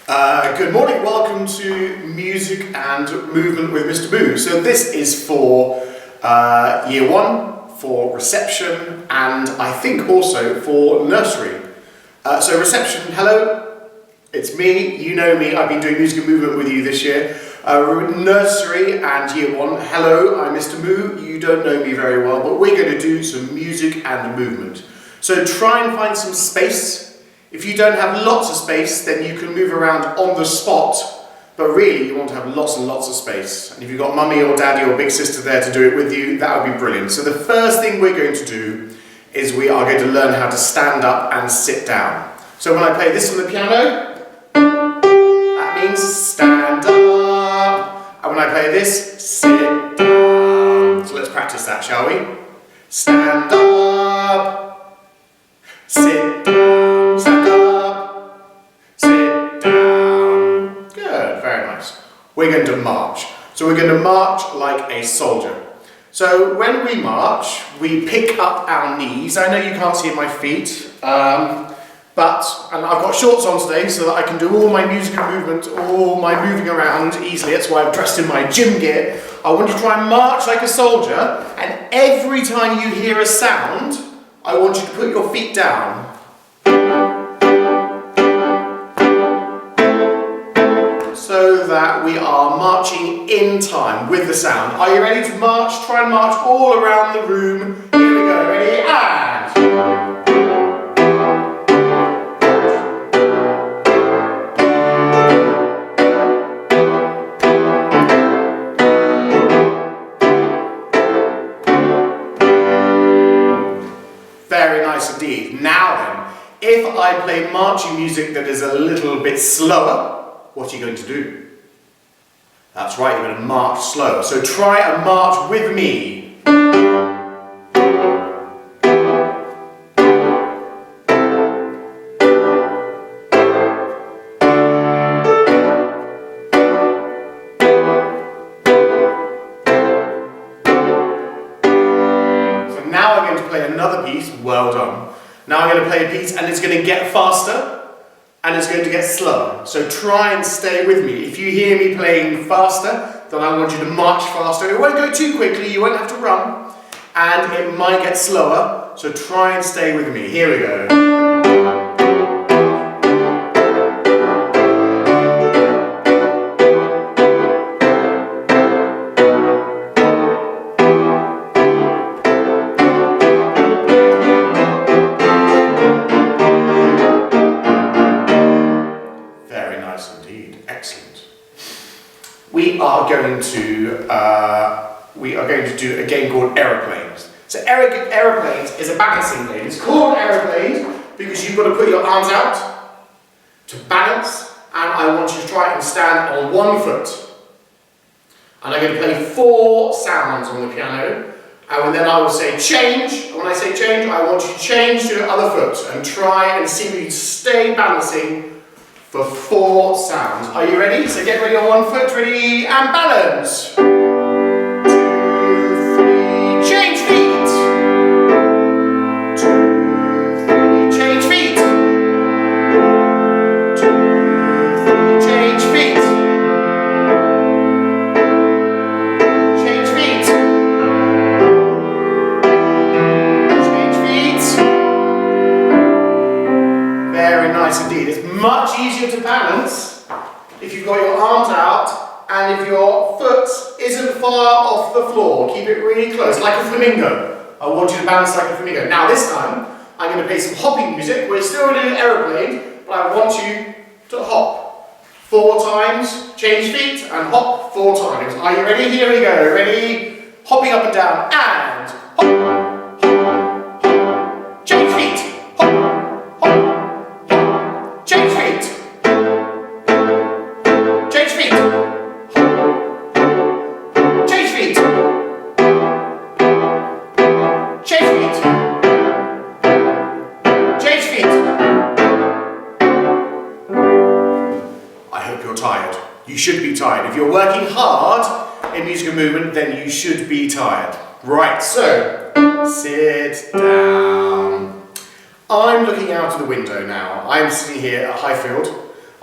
Good morning, welcome to Music and Movement with Mr Moo. So this is for Year 1, for reception, and I think also for nursery. So reception, hello, it's me, you know me, I've been doing Music and Movement with you this year. Nursery and Year 1, hello, I'm Mr Moo, you don't know me very well, but we're going to do some music and movement. So try and find some space. If you don't have lots of space, then you can move around on the spot, but really you want to have lots and lots of space. And if you've got mummy or daddy or big sister there to do it with you, that would be brilliant. So the first thing we're going to do is we are going to learn how to stand up and sit down. So when I play this on the piano, that means stand up. And when I play this, sit down. So let's practice that, shall we? Stand up, sit down, stand up, sit down. Good, very nice. We're going to march. So we're going to march like a soldier. So when we march, we pick up our knees. I know you can't see my feet, and I've got shorts on today so that I can do all my music and movement, all my moving around easily. That's why I'm dressed in my gym gear. I want you to try and march like a soldier, and every time you hear a sound, I want you to put your feet down. So that we are marching in time with the sound. Are you ready to march? Try and march all around the room. Here we go, ready? And... Very nice indeed. Now then, if I play marching music that is a little bit slower, what are you going to do? That's right, you're going to march slow. So try and march with me. So now I'm going to play another piece. Well done. Now I'm going to play a piece and it's going to get faster. And it's going to get slower. So try and stay with me. If you hear me playing faster, then I want you to march faster. It won't go too quickly, you won't have to run. And it might get slower, so try and stay with me. Here we go. Excellent. We are going to do a game called Aeroplanes. So Aeroplanes is a balancing game. It's called Aeroplanes because you've got to put your arms out to balance, and I want you to try and stand on one foot. And I'm going to play 4 sounds on the piano, and then I will say change. And when I say change, I want you to change to the other foot and try and see if you can stay balancing for 4 sounds. Are you ready? So get ready on one foot, ready, and balance. 2, 3, change feet. 2, 3, change feet. 2, 3, change feet. Change feet. Change feet. Very nice indeed. It's much easier to balance if you've got your arms out and if your foot isn't far off the floor. Keep it really close, like a flamingo. I want you to balance like a flamingo. Now this time, I'm going to play some hopping music. We're still in an aeroplane, but I want you to hop 4 times, change feet, and hop 4 times. Are you ready? Here we go. Ready? Hopping up and down, and hop, hop, hop. Change feet. Hop, hop. Change feet. Change feet. Change feet. Change feet. Change feet. I hope you're tired. You should be tired. If you're working hard in music and movement, then you should be tired. Right, so sit down. I'm looking out of the window now. I'm sitting here at Highfield.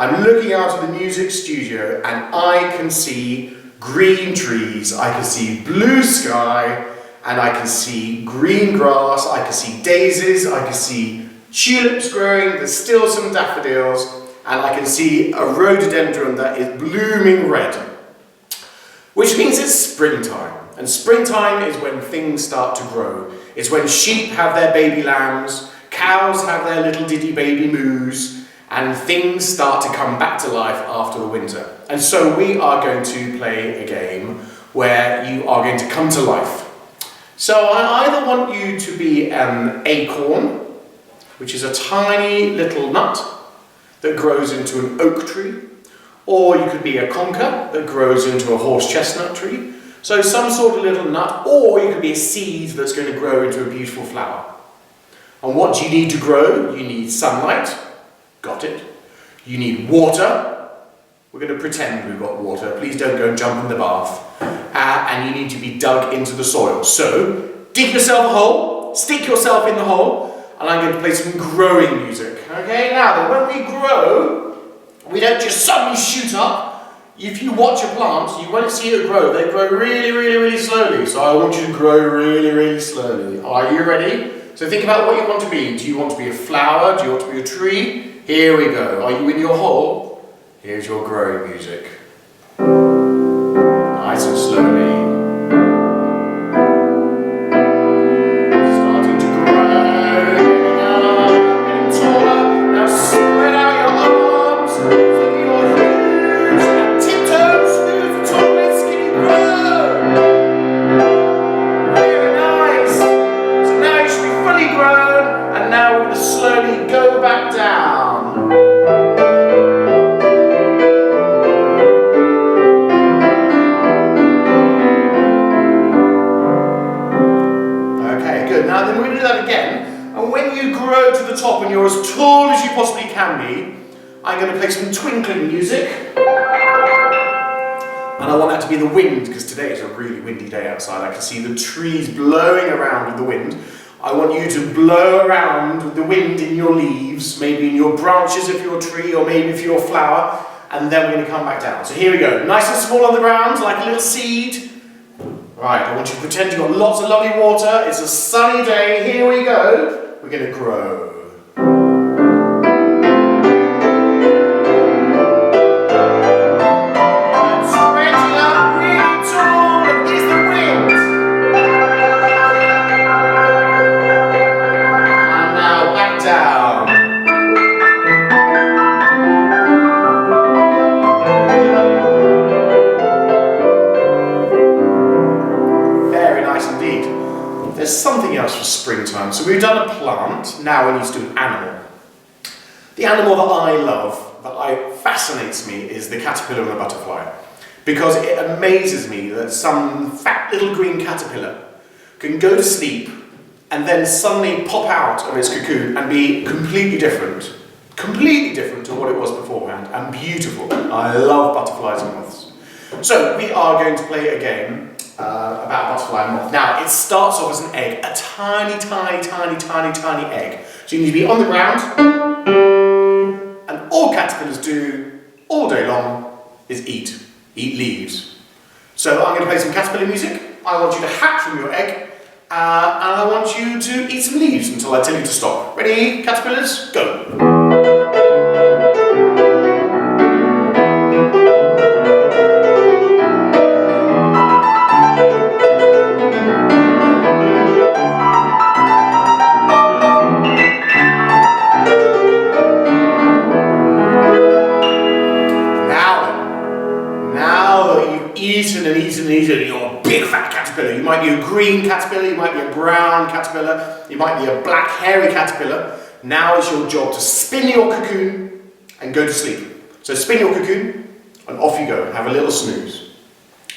I'm looking out of the music studio and I can see green trees, I can see blue sky, and I can see green grass, I can see daisies, I can see tulips growing, there's still some daffodils, and I can see a rhododendron that is blooming red. Which means it's springtime. And springtime is when things start to grow. It's when sheep have their baby lambs, cows have their little diddy baby moos, and things start to come back to life after the winter. And so we are going to play a game where you are going to come to life. So I either want you to be an acorn, which is a tiny little nut that grows into an oak tree, or you could be a conker that grows into a horse chestnut tree. So some sort of little nut, or you could be a seed that's going to grow into a beautiful flower. And what do you need to grow? You need sunlight. Got it. You need water. We're going to pretend we've got water. Please don't go and jump in the bath. And you need to be dug into the soil. So dig yourself a hole, stick yourself in the hole, and I'm going to play some growing music. Okay, now then, when we grow, we don't just suddenly shoot up. If you watch a plant, you won't see it grow. They grow really, really, really slowly. So I want you to grow really, really slowly. Are you ready? So think about what you want to be. Do you want to be a flower? Do you want to be a tree? Here we go. Are you in your hole? Here's your growing music. Nice and slowly. Starting to grow. Getting taller. Now spread out your arms. So you're huge. And tiptoes through the tallest can you grow. Very nice. So now you should be fully grown. And now we're going to slowly go back down. Now then we're going to do that again, and when you grow to the top and you're as tall as you possibly can be, I'm going to play some twinkling music, and I want that to be the wind, because today is a really windy day outside. I can see the trees blowing around with the wind. I want you to blow around with the wind in your leaves, maybe in your branches if you're a tree, or maybe if you're a flower, and then we're going to come back down. So here we go, nice and small on the ground, like a little seed. Right, I want you to pretend you've got lots of lovely water, it's a sunny day, here we go. We're going to grow. And stretching up really tall, and here's the wind. And now back down. There's something else for springtime. So we've done a plant, now we need to do an animal. The animal that I love, that fascinates me, is the caterpillar and the butterfly. Because it amazes me that some fat little green caterpillar can go to sleep and then suddenly pop out of its cocoon and be completely different to what it was beforehand, and beautiful. I love butterflies and moths. So we are going to play a game about butterfly and moth. Now, it starts off as an egg, a tiny, tiny, tiny, tiny, tiny egg. So you need to be on the ground, and all caterpillars do all day long is eat leaves. So I'm going to play some caterpillar music. I want you to hatch from your egg, and I want you to eat some leaves until I tell you to stop. Ready, caterpillars? Go! Eaten, you're a big fat caterpillar. You might be a green caterpillar, you might be a brown caterpillar, you might be a black hairy caterpillar. Now it's your job to spin your cocoon and go to sleep. So spin your cocoon and off you go, have a little snooze.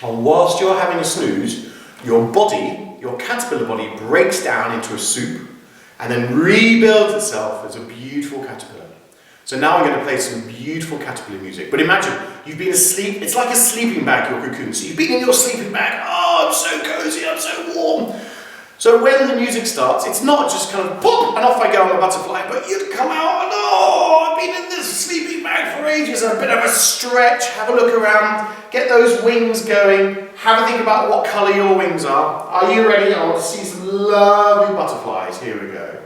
And whilst you're having a snooze, your body, your caterpillar body, breaks down into a soup and then rebuilds itself as a beautiful caterpillar. So now I'm going to play some beautiful caterpillar music. But imagine, you've been asleep, it's like a sleeping bag, your cocoon. So you've been in your sleeping bag, oh, I'm so cozy, I'm so warm. So when the music starts, it's not just kind of pop and off I go on a butterfly, but you come out and oh, I've been in this sleeping bag for breathe, just a bit of a stretch, have a look around, get those wings going, have a think about what colour your wings are. Are you ready? I want to see some lovely butterflies. Here we go.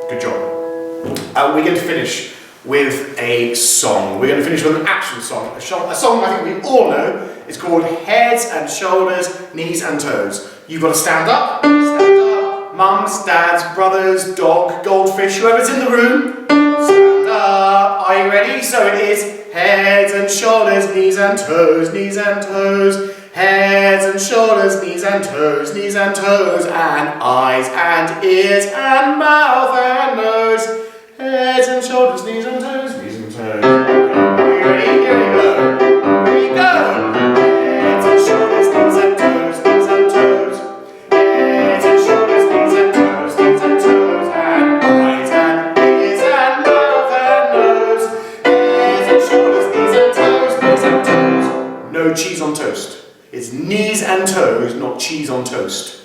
Good job. We're going to finish with a song. We're going to finish with an action song. A song I think we all know. It's called Heads and Shoulders, Knees and Toes. You've got to stand up, mums, dads, brothers, dog, goldfish, whoever's in the room. Stand up. Are you ready? So it is heads and shoulders, knees and toes, knees and toes. Heads and shoulders, knees and toes, and eyes and ears and mouth and nose. Heads and shoulders, knees and toes, knees and toes. Okay, are you ready? Here we go. Here we go. Heads and shoulders, knees and toes, knees and toes. Heads and shoulders, knees and toes, and eyes and ears and mouth and nose. Heads and shoulders, knees and toes. No cheese on toast. It's knees and toes, not cheese on toast.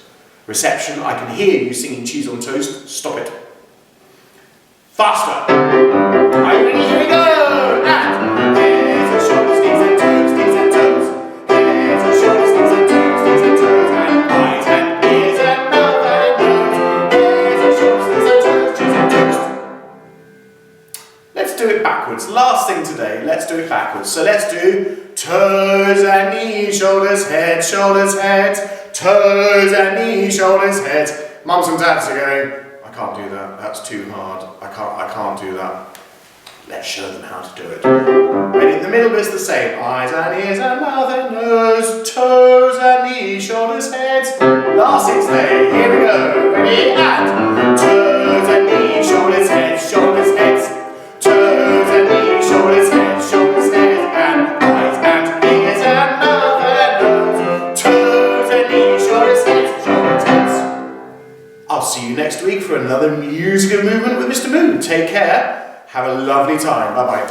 Reception, I can hear you singing cheese on toast. Stop it. Faster. Are you ready? Here we go. And heads and shoulders, knees and toes, knees and toes. Heads and shoulders, knees and toes, knees and toes. And eyes and ears and mouth and nose. Heads and shoulders, knees and toes, knees and toes. Let's do it backwards. Last thing today, let's do it backwards. So let's do toes and knees, shoulders, heads, toes and knees, shoulders, heads. Mums and dads are going, I can't do that, that's too hard, I can't do that. Let's show them how to do it. Ready? The middle bit's the same. Eyes and ears and mouth and nose, toes and knees, shoulders, heads. Last 6 days, here we go. Ready? And toes and knees, shoulders, heads, toes and knees, shoulders, heads, and eyes and ears and mouth and nose, toes and knees, shoulders, heads. I'll see you next week for another musical movement with Mr Moo. Take care. Have a lovely time. Bye bye.